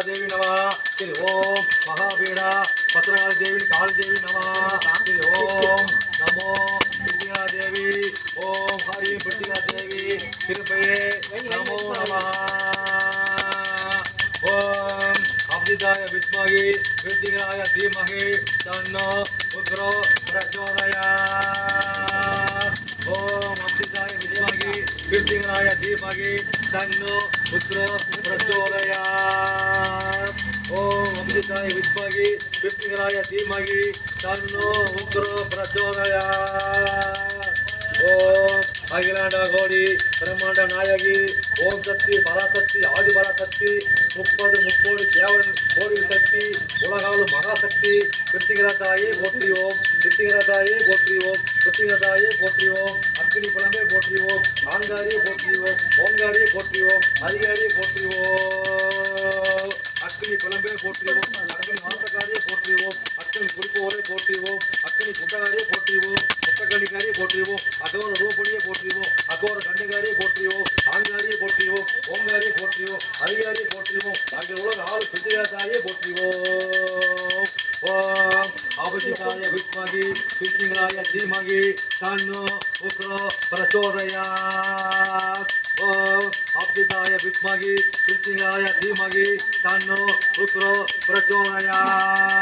देवी नमः श्री ओम महावीरा भद्रकाली देवी काली देवी नमः श्री ओम नमो कृतिका देवी ओम हरि कृतिका देवी कृपये नमो नमः ओम अमृताय विद्महे कृतिकाय धीमहि तन्नो रुद्रो प्रचोदयात् ओम अमृताय विद्महे कृतिकाय धीमहि तन्नो रुद्रो प्रचोदयात् ओम अमृताय विद्महे कृतिकाय धीमहि तन्नो रुद्रो प्रचोदयात् ओम अखिलांड கோடி பிரம்மாண்ட நாயகி ஓம் சக்தி பராசக்தி ஆதி பராசக்தி 30 முக்கோடி தேவன் கோடி சக்தி உலகாளும் மகாசக்தி கிருத்திகராதாயே போற்றியோம் கிருத்திகராதாயே போற்றியோம் கிருத்திகராதாயே போற்றியோம் அக்னி புலமே போற்றியோம் ஆங்காரியே போற்றியோம் ஓங்காரியே போற்றியோம் அதிகாரியே போற்றியோம் அக்னி புலமே போற்றியோம் அக்னி மாசக்காரியே போற்றியோம் அக்னி குறிப்போரை போற்றியோம் அக்னி குட்டகாரியே போற்றியோம் குட்டக்கணிக்காரியே போற்றியோம் அகோர ரூபணியை போற்றியோம் அகோர கண்டுகாரியை போற்றியோம் ஆங்காரியை போற்றியோம் ஓங்காரியை போற்றியோம் அதிகாரியை போற்றியோம் அங்கே உலக ஆளு பிரித்திகாதாயே போற்றியோம் ஓம் அபிஷேகாய வித்மகி கிருத்திகாய தீமகி தன்னோ உக்ரோ பிரச்சோதயாத் ஓம் அபிஷேகாய வித்மகி கிருத்திகாய தீமகி தன்னோ உக்ரோ பிரச்சோதயாத்